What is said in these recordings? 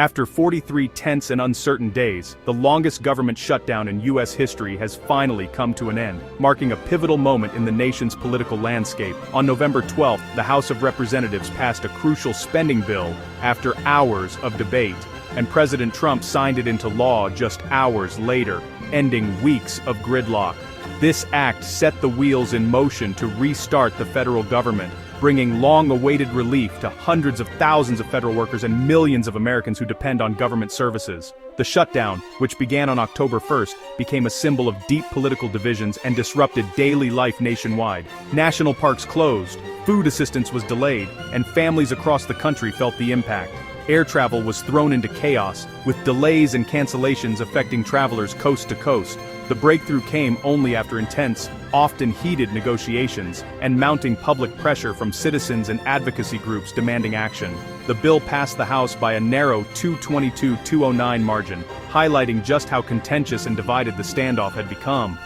After 43 tense and uncertain days, the longest government shutdown in U.S. history has finally come to an end, marking a pivotal moment in the nation's political landscape. On November 12th, the House of Representatives passed a crucial spending bill after hours of debate, and President Trump signed it into law just hours later, ending weeks of gridlock. This act set the wheels in motion to restart the federal government, bringing long-awaited relief to hundreds of thousands of federal workers and millions of Americans who depend on government services. The shutdown, which began on October 1st, became a symbol of deep political divisions and disrupted daily life nationwide. National parks closed, food assistance was delayed, and families across the country felt the impact. Air travel was thrown into chaos, with delays and cancellations affecting travelers coast to coast. The breakthrough came only after intense, often heated negotiations, and mounting public pressure from citizens and advocacy groups demanding action. The bill passed the House by a narrow 222-209 margin, highlighting just how contentious and divided the standoff had become.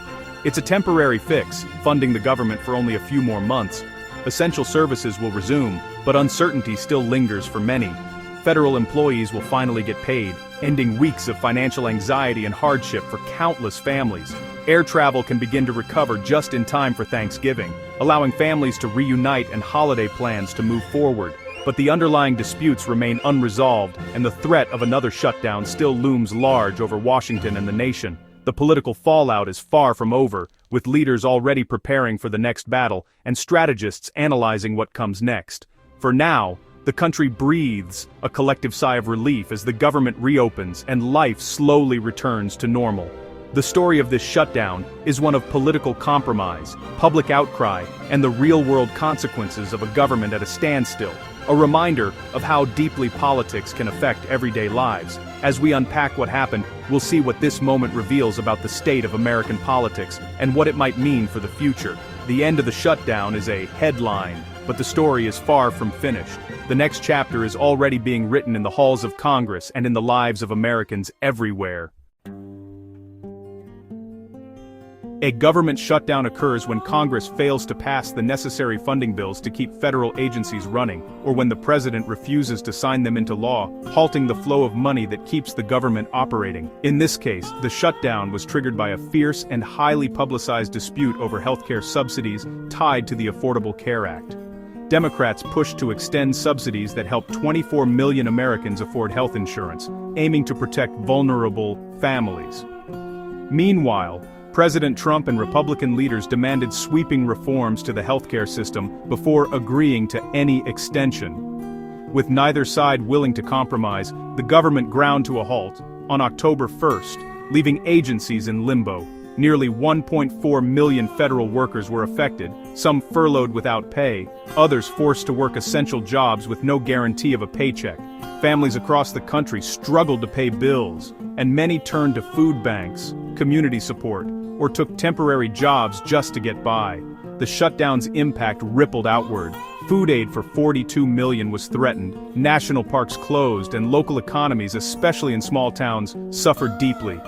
It's a temporary fix, funding the government for only a few more months. Essential services will resume, but uncertainty still lingers for many. Federal employees will finally get paid, ending weeks of financial anxiety and hardship for countless families. Air travel can begin to recover just in time for Thanksgiving, allowing families to reunite and holiday plans to move forward. But the underlying disputes remain unresolved, and the threat of another shutdown still looms large over Washington and the nation. The political fallout is far from over, with leaders already preparing for the next battle and strategists analyzing what comes next. For now, the country breathes a collective sigh of relief as the government reopens and life slowly returns to normal. The story of this shutdown is one of political compromise, public outcry, and the real-world consequences of a government at a standstill. A reminder of how deeply politics can affect everyday lives. As we unpack what happened, we'll see what this moment reveals about the state of American politics and what it might mean for the future. The end of the shutdown is a headline, but the story is far from finished. The next chapter is already being written in the halls of Congress and in the lives of Americans everywhere. A government shutdown occurs when Congress fails to pass the necessary funding bills to keep federal agencies running, or when the president refuses to sign them into law, halting the flow of money that keeps the government operating. In this case, the shutdown was triggered by a fierce and highly publicized dispute over healthcare subsidies tied to the Affordable Care Act. Democrats pushed to extend subsidies that help 24 million Americans afford health insurance, aiming to protect vulnerable families. Meanwhile, President Trump and Republican leaders demanded sweeping reforms to the healthcare system before agreeing to any extension. With neither side willing to compromise, the government ground to a halt on October 1st, leaving agencies in limbo. Nearly 1.4 million federal workers were affected, some furloughed without pay, others forced to work essential jobs with no guarantee of a paycheck. Families across the country struggled to pay bills, and many turned to food banks, community support, or took temporary jobs just to get by. The shutdown's impact rippled outward. Food aid for 42 million was threatened, national parks closed, and local economies, especially in small towns, suffered deeply.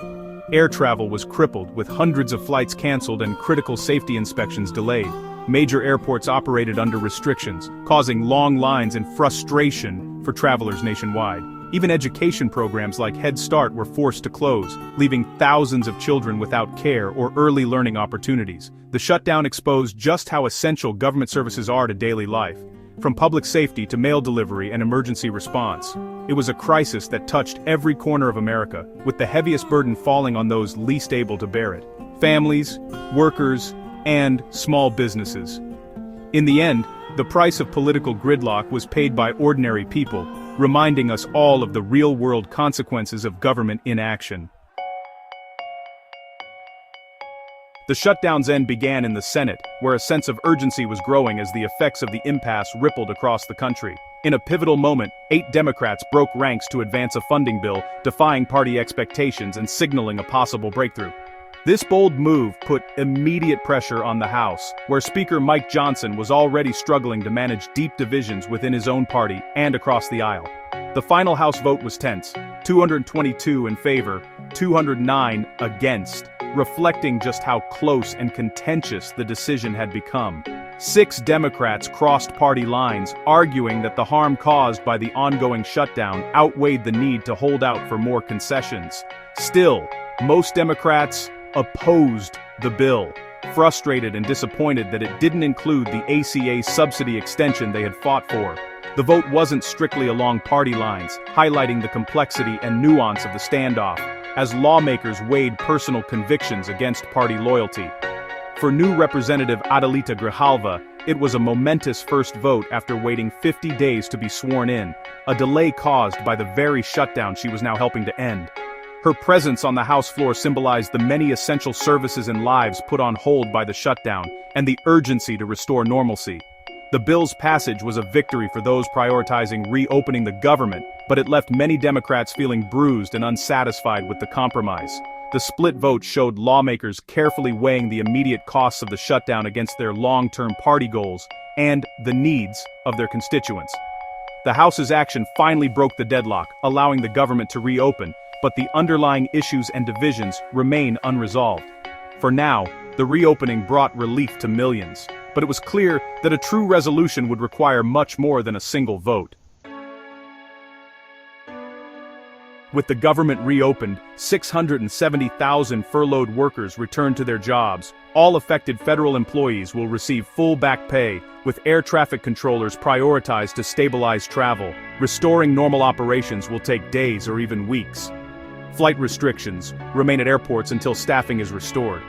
Air travel was crippled, with hundreds of flights canceled and critical safety inspections delayed. Major airports operated under restrictions, causing long lines and frustration for travelers nationwide. Even education programs like Head Start were forced to close, leaving thousands of children without care or early learning opportunities. The shutdown exposed just how essential government services are to daily life, from public safety to mail delivery and emergency response. It was a crisis that touched every corner of America, with the heaviest burden falling on those least able to bear it: families, workers, and small businesses. In the end, the price of political gridlock was paid by ordinary people, reminding us all of the real-world consequences of government inaction. The shutdown's end began in the Senate, where a sense of urgency was growing as the effects of the impasse rippled across the country. In a pivotal moment, 8 Democrats broke ranks to advance a funding bill, defying party expectations and signaling a possible breakthrough. This bold move put immediate pressure on the House, where Speaker Mike Johnson was already struggling to manage deep divisions within his own party and across the aisle. The final House vote was tense, 222 in favor, 209 against, reflecting just how close and contentious the decision had become. 6 Democrats crossed party lines, arguing that the harm caused by the ongoing shutdown outweighed the need to hold out for more concessions. Still, most Democrats opposed the bill, frustrated and disappointed that it didn't include the ACA subsidy extension they had fought for. The vote wasn't strictly along party lines, highlighting the complexity and nuance of the standoff, as lawmakers weighed personal convictions against party loyalty. For new Representative Adelita Grijalva, it was a momentous first vote after waiting 50 days to be sworn in, a delay caused by the very shutdown she was now helping to end. Her presence on the House floor symbolized the many essential services and lives put on hold by the shutdown, and the urgency to restore normalcy. The bill's passage was a victory for those prioritizing reopening the government, but it left many Democrats feeling bruised and unsatisfied with the compromise. The split vote showed lawmakers carefully weighing the immediate costs of the shutdown against their long-term party goals and the needs of their constituents. The House's action finally broke the deadlock, allowing the government to reopen, but the underlying issues and divisions remain unresolved. For now, the reopening brought relief to millions, but it was clear that a true resolution would require much more than a single vote. With the government reopened, 670,000 furloughed workers returned to their jobs. All affected federal employees will receive full back pay, with air traffic controllers prioritized to stabilize travel. Restoring normal operations will take days or even weeks. Flight restrictions remain at airports until staffing is restored.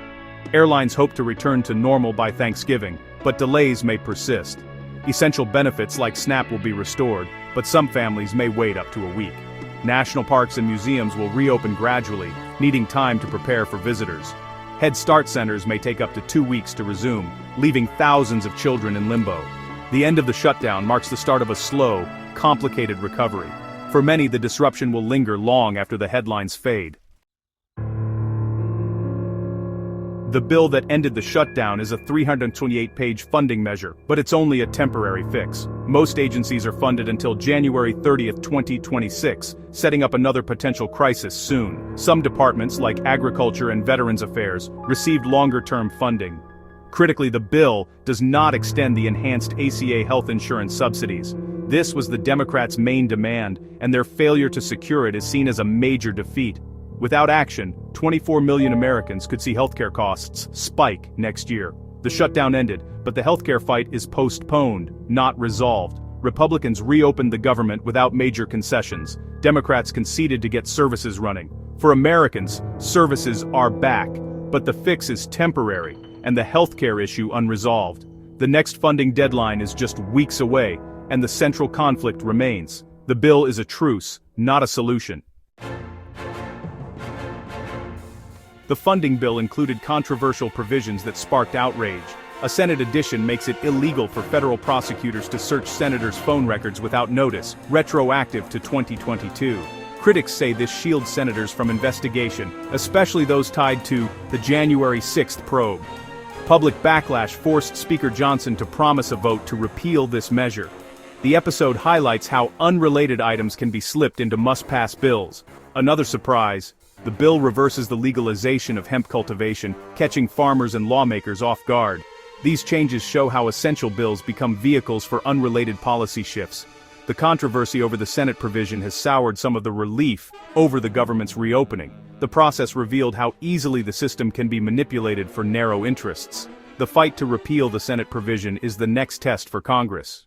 Airlines hope to return to normal by Thanksgiving, but delays may persist. Essential benefits like SNAP will be restored, but some families may wait up to a week. National parks and museums will reopen gradually, needing time to prepare for visitors. Head Start centers may take up to 2 weeks to resume, leaving thousands of children in limbo. The end of the shutdown marks the start of a slow, complicated recovery. For many, the disruption will linger long after the headlines fade. The bill that ended the shutdown is a 328-page funding measure, but it's only a temporary fix. Most agencies are funded until January 30, 2026, setting up another potential crisis soon. Some departments, like Agriculture and Veterans Affairs, received longer-term funding. Critically, the bill does not extend the enhanced ACA health insurance subsidies. This was the Democrats' main demand, and their failure to secure it is seen as a major defeat. Without action, 24 million Americans could see healthcare costs spike next year. The shutdown ended, but the healthcare fight is postponed, not resolved. Republicans reopened the government without major concessions. Democrats conceded to get services running. For Americans, services are back, but the fix is temporary, and the healthcare issue unresolved. The next funding deadline is just weeks away, and the central conflict remains. The bill is a truce, not a solution. The funding bill included controversial provisions that sparked outrage. A Senate addition makes it illegal for federal prosecutors to search senators' phone records without notice, retroactive to 2022. Critics say this shields senators from investigation, especially those tied to the January 6th probe. Public backlash forced Speaker Johnson to promise a vote to repeal this measure. The episode highlights how unrelated items can be slipped into must-pass bills. Another surprise: the bill reverses the legalization of hemp cultivation, catching farmers and lawmakers off guard. These changes show how essential bills become vehicles for unrelated policy shifts. The controversy over the Senate provision has soured some of the relief over the government's reopening. The process revealed how easily the system can be manipulated for narrow interests. The fight to repeal the Senate provision is the next test for Congress.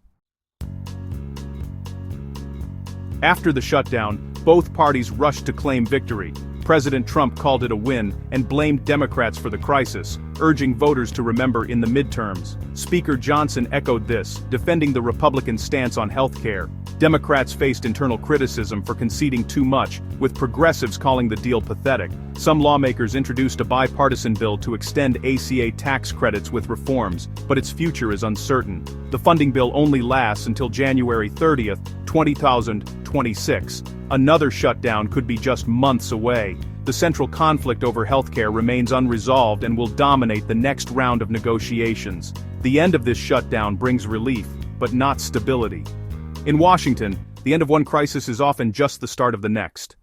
After the shutdown, both parties rushed to claim victory. President Trump called it a win and blamed Democrats for the crisis, urging voters to remember in the midterms. Speaker Johnson echoed this, defending the Republican stance on health care. Democrats faced internal criticism for conceding too much, with progressives calling the deal pathetic. Some lawmakers introduced a bipartisan bill to extend ACA tax credits with reforms, but its future is uncertain. The funding bill only lasts until January 30, 2026. Another shutdown could be just months away. The central conflict over healthcare remains unresolved and will dominate the next round of negotiations. The end of this shutdown brings relief, but not stability. In Washington, the end of one crisis is often just the start of the next.